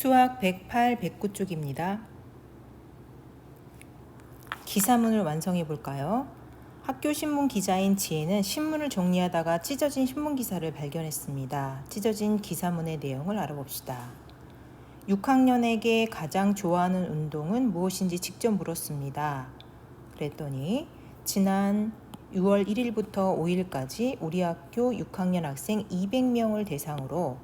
수학 108, 109쪽입니다. 기사문을 완성해 볼까요? 학교 신문 기자인 지혜는 신문을 정리하다가 찢어진 신문 기사를 발견했습니다. 찢어진 기사문의 내용을 알아봅시다. 6학년에게 가장 좋아하는 운동은 무엇인지 직접 물었습니다. 그랬더니 지난 6월 1일부터 5일까지 우리 학교 6학년 학생 200명을 대상으로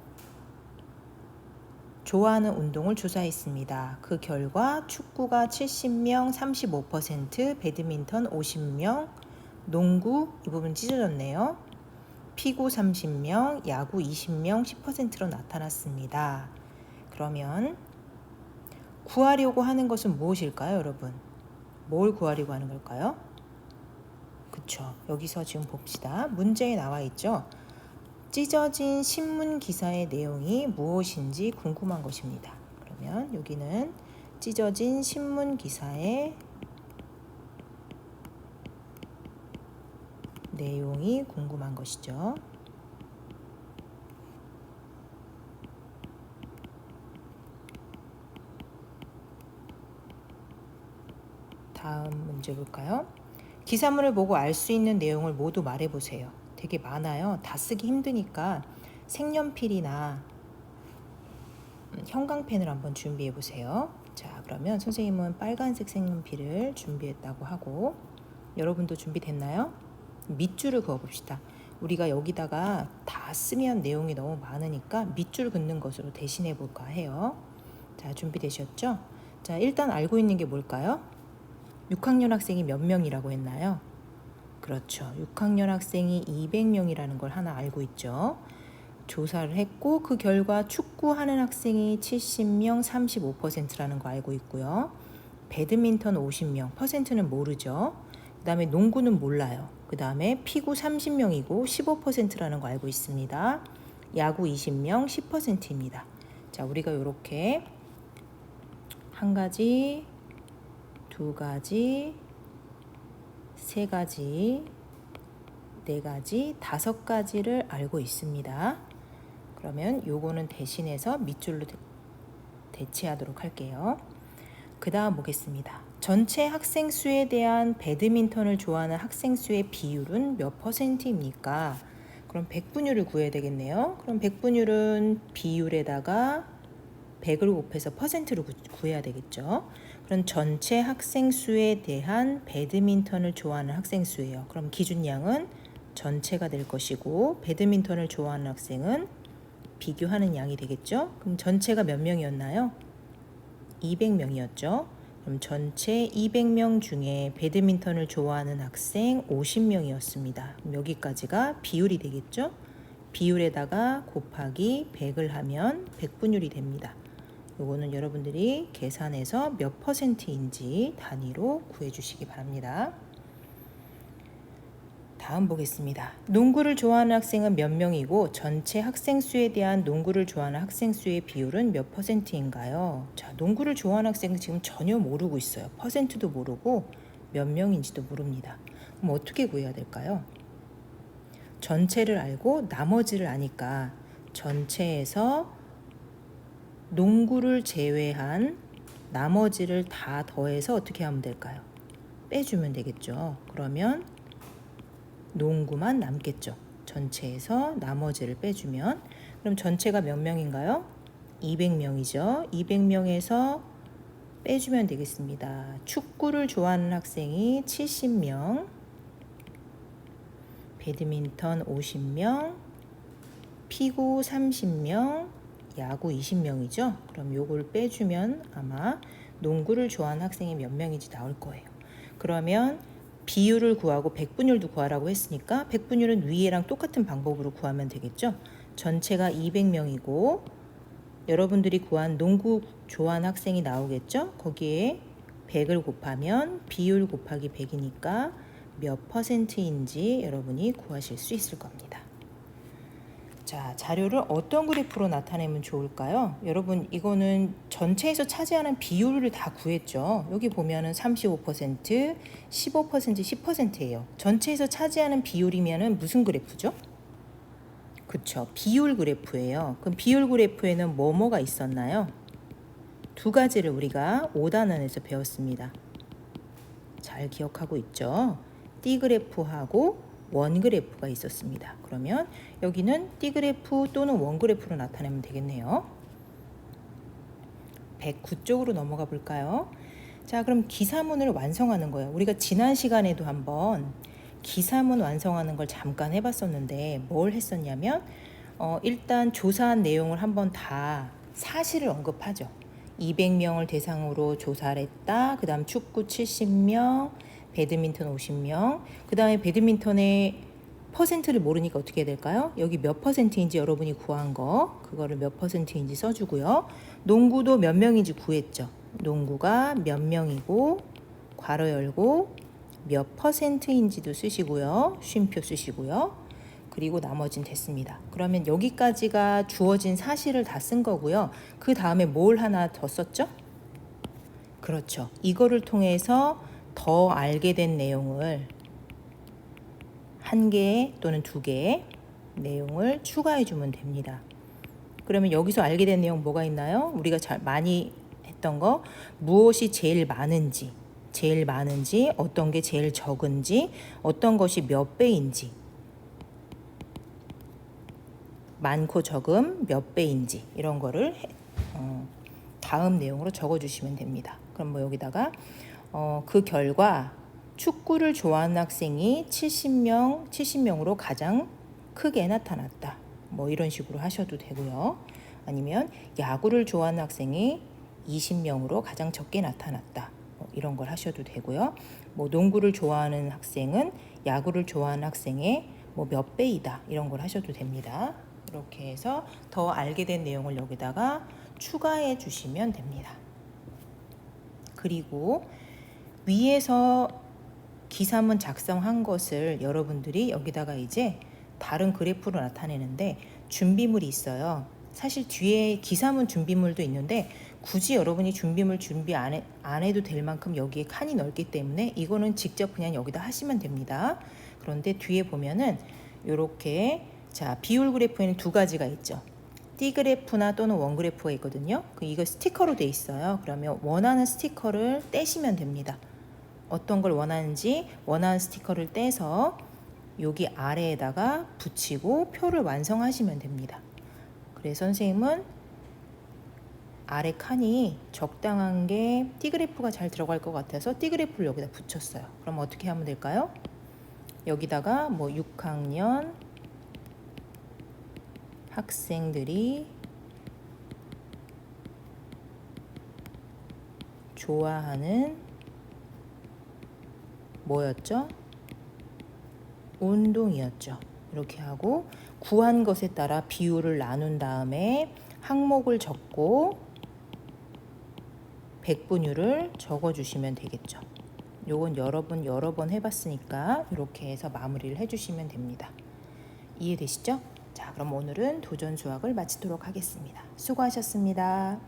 좋아하는 운동을 조사했습니다. 그 결과 축구가 70명, 35%, 배드민턴 50명, 농구 이 부분 찢어졌네요. 피구 30명, 야구 20명, 10%로 나타났습니다. 그러면 구하려고 하는 것은 무엇일까요, 여러분? 뭘 구하려고 하는 걸까요? 그쵸. 여기서 지금 봅시다. 문제에 나와 있죠. 찢어진 신문 기사의 내용이 무엇인지 궁금한 것입니다. 그러면 여기는 찢어진 신문 기사의 내용이 궁금한 것이죠. 다음 문제 볼까요? 기사문을 보고 알 수 있는 내용을 모두 말해보세요. 되게 많아요. 다 쓰기 힘드니까 색연필이나 형광펜을 한번 준비해 보세요. 자, 그러면 선생님은 빨간색 색연필을 준비했다고 하고 여러분도 준비됐나요? 밑줄을 그어 봅시다. 우리가 여기다가 다 쓰면 내용이 너무 많으니까 밑줄 긋는 것으로 대신해 볼까 해요. 자, 준비되셨죠? 자, 일단 알고 있는 게 뭘까요? 6학년 학생이 몇 명이라고 했나요? 그렇죠. 6학년 학생이 200명이라는 걸 하나 알고 있죠. 조사를 했고 그 결과 축구하는 학생이 70명, 35%라는 거 알고 있고요. 배드민턴 50명, 퍼센트는 모르죠. 그 다음에 농구는 몰라요. 그 다음에 피구 30명이고 15%라는 거 알고 있습니다. 야구 20명, 10%입니다. 자, 우리가 이렇게 한 가지, 두 가지, 세 가지, 네 가지, 다섯 가지를 알고 있습니다. 그러면 요거는 대신해서 밑줄로 대체하도록 할게요. 그 다음 보겠습니다. 전체 학생 수에 대한 배드민턴을 좋아하는 학생 수의 비율은 몇 %입니까? 그럼 백분율을 구해야 되겠네요. 그럼 백분율은 비율에다가 100을 곱해서 퍼센트로 구해야 되겠죠. 그럼 전체 학생 수에 대한 배드민턴을 좋아하는 학생 수예요. 그럼 기준량은 전체가 될 것이고 배드민턴을 좋아하는 학생은 비교하는 양이 되겠죠. 그럼 전체가 몇 명이었나요? 200명이었죠. 그럼 전체 200명 중에 배드민턴을 좋아하는 학생 50명이었습니다. 그럼 여기까지가 비율이 되겠죠. 비율에다가 곱하기 100을 하면 백분율이 됩니다. 요거는 여러분들이 계산해서 몇 %인지 단위로 구해주시기 바랍니다. 다음 보겠습니다. 농구를 좋아하는 학생은 몇 명이고 전체 학생 수에 대한 농구를 좋아하는 학생 수의 비율은 몇 %인가요? 자, 농구를 좋아하는 학생은 지금 전혀 모르고 있어요. 퍼센트도 모르고 몇 명인지도 모릅니다. 그럼 어떻게 구해야 될까요? 전체를 알고 나머지를 아니까 전체에서 농구를 제외한 나머지를 다 더해서 어떻게 하면 될까요? 빼주면 되겠죠. 그러면 농구만 남겠죠. 전체에서 나머지를 빼주면 그럼 전체가 몇 명인가요? 200명이죠. 200명에서 빼주면 되겠습니다. 축구를 좋아하는 학생이 70명, 배드민턴 50명, 피구 30명, 야구 20명이죠. 그럼 요걸 빼주면 아마 농구를 좋아하는 학생이 몇 명인지 나올 거예요. 그러면 비율을 구하고 백분율도 구하라고 했으니까 백분율은 위에랑 똑같은 방법으로 구하면 되겠죠. 전체가 200명이고 여러분들이 구한 농구 좋아하는 학생이 나오겠죠. 거기에 100을 곱하면 비율 곱하기 100이니까 몇 %인지 여러분이 구하실 수 있을 겁니다. 자, 자료를 어떤 그래프로 나타내면 좋을까요? 여러분, 이거는 전체에서 차지하는 비율을 다 구했죠. 여기 보면은 35%, 15%, 10%예요. 전체에서 차지하는 비율이면은 무슨 그래프죠? 그쵸, 비율 그래프예요. 그럼 비율 그래프에는 뭐가 있었나요? 두 가지를 우리가 5단원에서 배웠습니다. 잘 기억하고 있죠? D그래프하고 원그래프가 있었습니다. 그러면 여기는 D그래프 또는 원그래프로 나타내면 되겠네요. 109쪽으로 넘어가 볼까요? 자, 그럼 기사문을 완성하는 거예요. 우리가 지난 시간에도 한번 기사문 완성하는 걸 잠깐 해봤었는데 뭘 했었냐면 일단 조사한 내용을 한번 다 사실을 언급하죠. 200명을 대상으로 조사를 했다. 그 다음 축구 70명, 배드민턴 50명. 그 다음에 배드민턴의 퍼센트를 모르니까 어떻게 해야 될까요? 여기 몇 퍼센트인지 여러분이 구한 거 그거를 몇 퍼센트인지 써주고요. 농구도 몇 명인지 구했죠. 농구가 몇 명이고 괄호 열고 몇 퍼센트인지도 쓰시고요. 쉼표 쓰시고요. 그리고 나머진 됐습니다. 그러면 여기까지가 주어진 사실을 다 쓴 거고요. 그 다음에 뭘 하나 더 썼죠? 그렇죠. 이거를 통해서 더 알게 된 내용을 한 개 또는 두 개의 내용을 추가해 주면 됩니다. 그러면 여기서 알게 된 내용 뭐가 있나요? 우리가 잘 많이 했던 거 무엇이 제일 많은지, 어떤 게 제일 적은지, 어떤 것이 몇 배인지, 많고 적음 몇 배인지 이런 거를 다음 내용으로 적어주시면 됩니다. 그럼 뭐 여기다가 그 결과 축구를 좋아하는 학생이 70명으로 가장 크게 나타났다. 뭐 이런 식으로 하셔도 되고요. 아니면 야구를 좋아하는 학생이 20명으로 가장 적게 나타났다. 뭐 이런 걸 하셔도 되고요. 뭐 농구를 좋아하는 학생은 야구를 좋아하는 학생의 뭐 몇 배이다. 이런 걸 하셔도 됩니다. 이렇게 해서 더 알게 된 내용을 여기다가 추가해 주시면 됩니다. 그리고 위에서 기사문 작성한 것을 여러분들이 여기다가 이제 다른 그래프로 나타내는데 준비물이 있어요. 사실 뒤에 기사문 준비물도 있는데 굳이 여러분이 준비물 준비 안 해도 될 만큼 여기에 칸이 넓기 때문에 이거는 직접 그냥 여기다 하시면 됩니다. 그런데 뒤에 보면은 이렇게 자, 비율 그래프에는 두 가지가 있죠. D그래프나 또는 원그래프가 있거든요. 이거 스티커로 돼 있어요. 그러면 원하는 스티커를 떼시면 됩니다. 어떤 걸 원하는지 원하는 스티커를 떼서 여기 아래에다가 붙이고 표를 완성하시면 됩니다. 그래서 선생님은 아래 칸이 적당한 게 D그래프가 잘 들어갈 것 같아서 D그래프를 여기다 붙였어요. 그럼 어떻게 하면 될까요? 여기다가 뭐 6학년 학생들이 좋아하는 뭐였죠? 운동이었죠. 이렇게 하고 구한 것에 따라 비율을 나눈 다음에 항목을 적고 백분율을 적어주시면 되겠죠. 요건 여러 번 해봤으니까 이렇게 해서 마무리를 해주시면 됩니다. 이해되시죠? 자, 그럼 오늘은 도전 수학을 마치도록 하겠습니다. 수고하셨습니다.